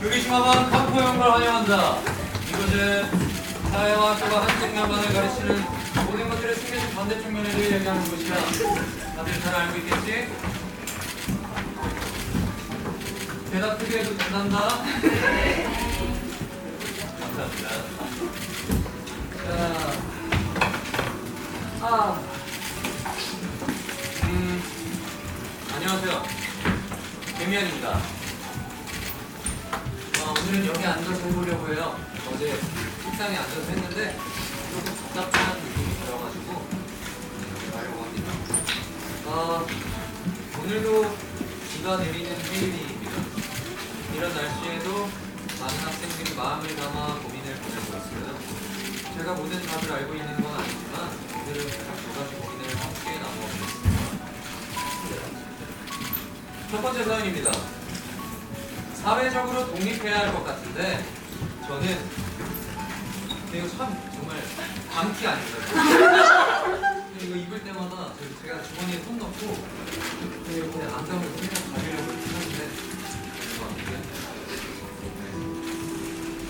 유리시마반 캄포연구를 환영한다. 이것은 사회와 학교가 한쪽 면만을 가르치는 모든 것들의 숨겨진 반대쪽 면에 대해 얘기하는 곳이야. 다들 잘 알고 있겠지? 대답 크게 해도 된단다. 감사합니다. 자, 안녕하세요. 개미안입니다. 오늘은 여기 앉아서 해보려고 해요. 어제 책상에 앉아서 했는데 조금 답답한 느낌이 들어가지고 여기 가려고 합니다. 오늘도 비가 내리는 휴일입니다. 이런 날씨에도 많은 학생들이 마음을 담아 고민을 보내고 있어요. 제가 모든 답을 알고 있는 건 아니지만 오늘은 두 가지 고민을 함께 나눠보겠습니다. 첫 번째 사연입니다. 사회적으로 독립해야 할 것 같은데 저는 이거 참 정말 감기 아닌가요? 이거 입을 때마다 제가 주머니에 손 넣고 이렇게 안경을 그냥 가리려고 하는데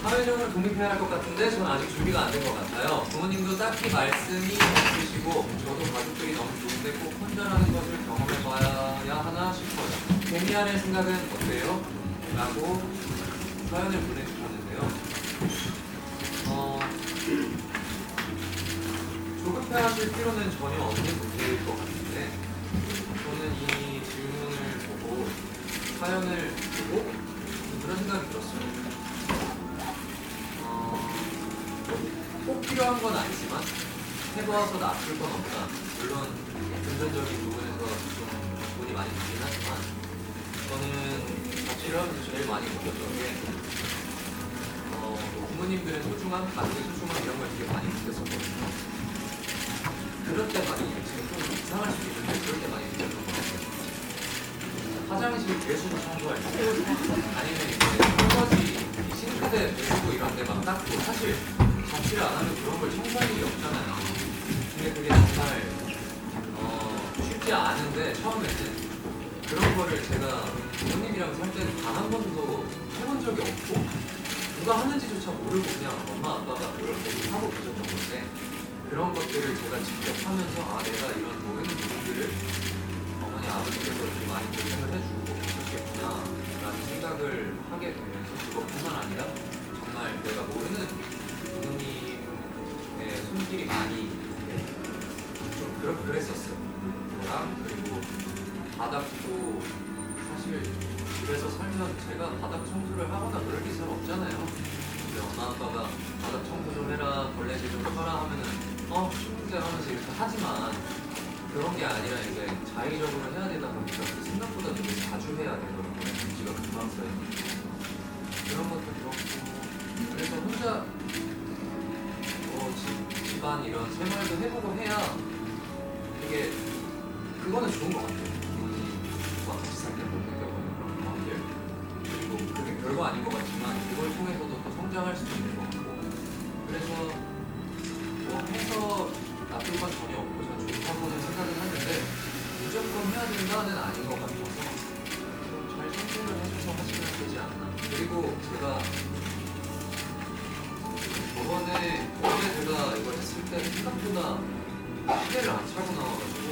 사회적으로 독립해야 할 것 같은데 저는 아직 준비가 안 된 것 같아요. 부모님도 딱히 말씀이 없으시고 저도 가족들이 너무 좋은데 꼭 혼자라는 것을 경험해봐야 하나 싶어요. 개미안의 생각은 어때요? 라고 사연을 보내주셨는데요. 조급해하실 필요는 전혀 없는 문제일 것 같은데 저는 이 질문을 보고 사연을 보고 그런 생각이 들었어요. 꼭 필요한 건 아니지만 해봐서 나쁠 건 없다. 물론 금전적인 부분에서 좀 돈이 많이 들긴 하지만 저는 자취를 하면서 제일 많이 느꼈던 게 부모님들의 소중함, 가족의 소중함 이런 걸 되게 많이 느꼈었거든요. 그럴 때 많이 지금 좀 이상할 수도 있는데 그럴 때 많이 느꼈던 것 같아요. 화장실 배수구 청소할 때 아니면 이제 설거지 싱크대 배수구 이런 데 막 닦고 사실 자취를 안 하면 그런 걸 청소할 일이 없잖아요. 근데 그게 정말 쉽지 않은데 처음에는 그런 거를 제가 부모님이랑 살 때는 단 한 번도 해본 적이 없고 누가 하는지조차 모르고 그냥 엄마 아빠가 그렇게 하고 계셨던 건데 그런 것들을 제가 직접 하면서 내가 이런 모르는 부분들을 어머니 아버지께서 이렇게 많이 결정을 해주고 계셨겠구나 라는 생각을 하게 되면서 그것뿐만 아니라 정말 내가 모르는 부모님의 손길이 많이 좀 그랬었어요. 그리고 바닥도 사실 집에서 살면 제가 바닥 청소를 하거나 그럴 게 잘 없잖아요. 근데 엄마 아빠가 바닥 청소 좀 해라, 걸레질 좀 쳐라 하면은 쉬운데 하면서 이렇게 하지만 그런 게 아니라 이제 자의적으로 해야 되다 보니까 생각보다 되게 자주 해야 되더라고요. 지가 금방 써요. 그런 것도 그렇고 그래서 혼자 집안 이런 생활도 해보고 해야 되게 그거는 좋은 것 같아요. 부모님과 같이 살 때 못 느껴보는 그런 마음들 그리고 그게 별거 아닌 것 같지만 그걸 통해서도 또 성장할 수도 있는 것 같고 그래서 해서 나쁠 건 전혀 없고 저는 좋다고는 생각은 하는데 무조건 해야 된다는 아닌 것 같아서 좀 잘 선택을 해줘서 하시면 되지 않나. 그리고 제가 어제 제가 이걸 했을 때 생각보다 시계를 안 차고 나와가지고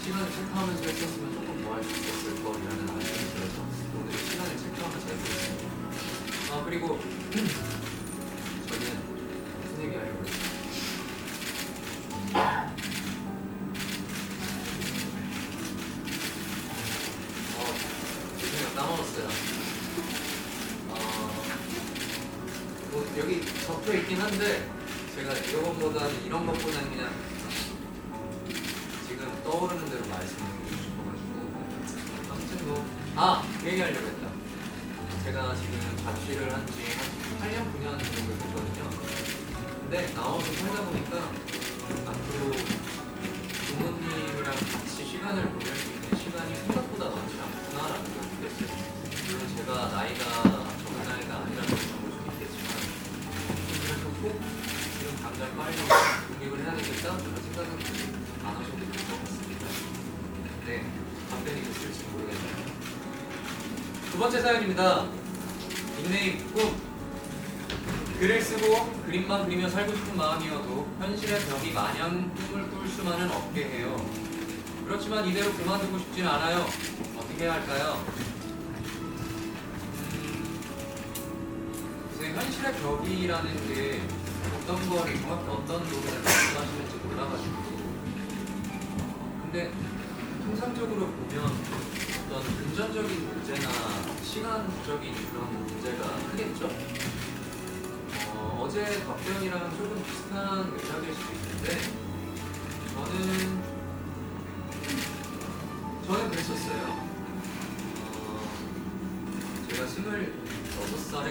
시간을 체크하면서 했었으면 조금 더 할 수 있었을 거라는 아쉬움이 들어서 오늘 시간을 체크하면서 해보겠습니다. 그리고 저는 무슨 얘기 하려고 했어요? 죄송해요. 까먹었어요. 여기 적혀 있긴 한데 제가 이런 것보다는 그냥 지금 떠오르는 대로 말씀드리고 싶어가지고 아무튼 그 얘기하려고 했다. 제가 지금 자취를 한 지 한 8년, 9년 정도 됐거든요. 근데 나와서 살다 보니까 앞으로 부모님이랑 같이 시간을 보낼 수 있는 시간이 생각보다 많지 않구나라는 걸 느꼈어요. 물론 제가 나이가 적은 나이가 아니라는 점을 좀 있겠지만 그래서 꼭 지금 당장 빨리 독립을 해야 되겠다 그런 생각은 안 하셔도 될 것 같습니다. 네, 답변이 됐을지 모르겠네요. 두 번째 사연입니다. 연애의 꿈. 글을 쓰고 그림만 그리며 살고 싶은 마음이어도 현실의 벽이 마냥 꿈을 꿀 수만은 없게 해요. 그렇지만 이대로 그만두고 싶진 않아요. 어떻게 해야 할까요? 글쎄, 현실의 벽이라는 게 어떤 거를 정확히 어떤 부분을 말씀하시는지 몰라가지고 근데 통상적으로 보면 어떤 금전적인 문제나 시간적인 그런 문제가 크겠죠? 어제 답변이랑 조금 비슷한 맥락일 수도 있는데 저는 그랬었어요. 제가 26살에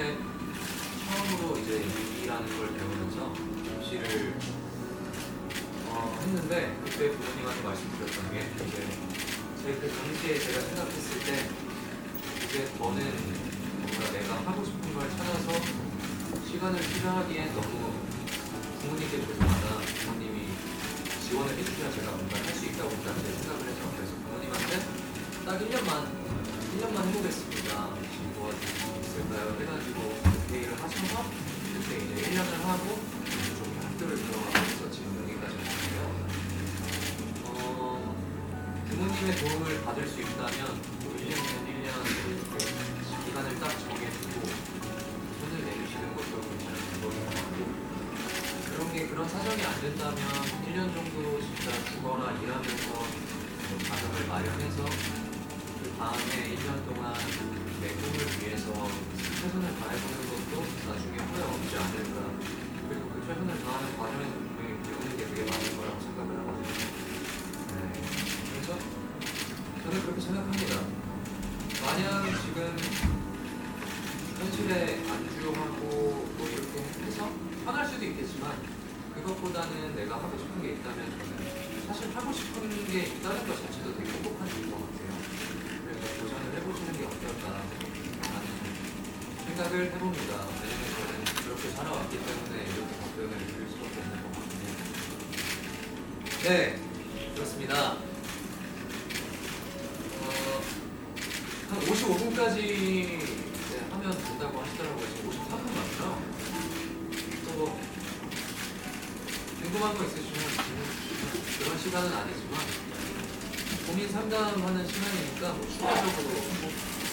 처음으로 이제 일이라는 걸 배우면서 입시를 했는데 그때 부모님한테 말씀드렸던 게 이제 그 당시에 제가 생각했을 때 이제 저는 뭔가 내가 하고 싶은 걸 찾아서 시간을 투자하기엔 너무 부모님께 죄송하다. 부모님이 지원을 해주셔야 제가 뭔가 할 수 있다고 그때 생각을 해서 그래서 부모님한테 딱 1년만 해보겠습니다. 뭐 있을까요? 해가지고 그렇게 일을 하셔서 그때 이제 1년을 하고 좀 학교를 들어가면서 지금 여기까지 왔는데요. 부모님의 도움을 받을 수 있다면 1년이면 1년 기간을 딱 정해두고 손을 내미시는 것도 괜찮은 방법인 것 같고 그런 사정이 안 된다면 1년 정도 진짜 죽어라 일하면서 자금을 마련해서 그 다음에 1년 동안 내 꿈을 위해서 최선을 다해보는 것도 나중에 후회 없지 않을까. 그리고 그 최선을 다하는 과정에서 분명히 배우는 게 되게 많은 거라고 생각을 하거든요. 네. 그래서 저는 그렇게 생각합니다. 만약 지금 현실에 안주하고 뭐 이렇게 해서 편할 수도 있겠지만 그것보다는 내가 하고 싶은 게 있다면 저는 사실 하고 싶은 게 있다는 것 자체도 되게 행복한 일인 것 같아요. 그래서 도전을 해보시는 게 어떨까 하는 생각을 해봅니다. 왜냐면 저는 그렇게 살아왔기 때문에 이렇게 답변을 드릴 수밖에 없는 것 같네요. 네, 그렇습니다. 한 55분까지 하면 된다고 하시더라고요. 지금 53분 맞죠? 또 궁금한 거 있으시면 그런 시간은 아니지만 고민 상담하는 시간이니까 뭐 추가적으로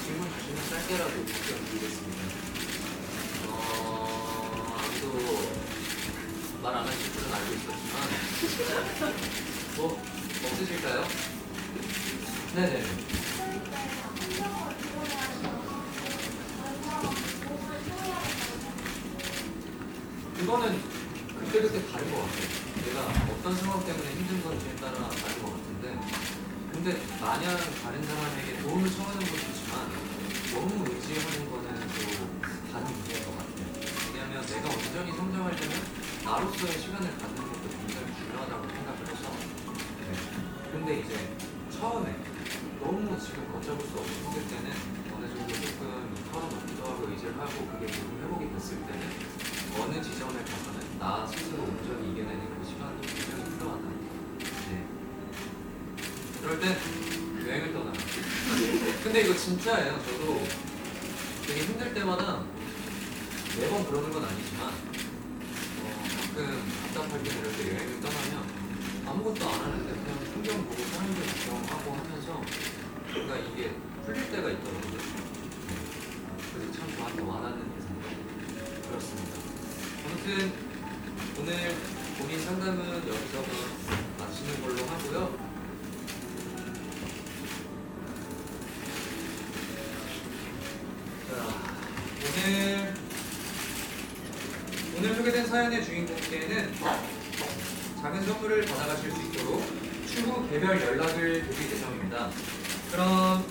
질문 주시면 짧게라도 답변 드리겠습니다. 아무도 말 안 하실 줄은 알고 있었지만 뭐 없으실까요? 네네. 그거는 그때그때 다른 것 같아요. 내가 어떤 상황 때문에 힘든 건지에 따라 다른 것 같은데 근데 마냥 다른 사람에게 도움을 청하는 것도 있지만 너무 의지하는 거는 또 다른 문제인 것 같아요. 왜냐하면 내가 온전히 성장하려면 나로서의 시간을 갖는 것도 굉장히 중요하다고 생각을 해서 근데 이제 처음에 너무 지금 걷잡을 수 없이 힘들 때는 어느 정도 조금 털어놓기도 하고 의지를 하고 그게 조금 회복이 됐을 때는 어느 지점에 가서는 나 스스로 온전히 이겨내는 그 시간이 굉장히 필요하다. 네. 그럴 땐 여행을 떠나요. 근데 이거 진짜예요. 저도 되게 힘들 때마다 매번 그러는 건 아니지만 가끔 답답할 때 이럴 때 여행을 떠나면 아무것도 안 하는데 그냥 풍경 보고 사람들 구경하고 하면서 뭔가 이게 풀릴 때가 있더라고요. 그래서 참 저한테 와닿는 대상이에요. 그렇습니다. 아무튼 오늘 고민 상담은 여기서 마치는 걸로 하고요. 자, 오늘 소개된 사연의 주인공께는 작은 선물을 받아가실 수 있도록 추후 개별 연락을 드릴 예정입니다. 그럼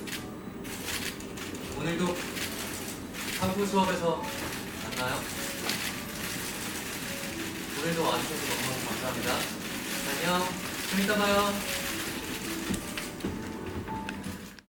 오늘도 탐구 수업에서 만나요. 오늘도 와주셔서 너무 감사합니다. 안녕. 좀 이따 봐요.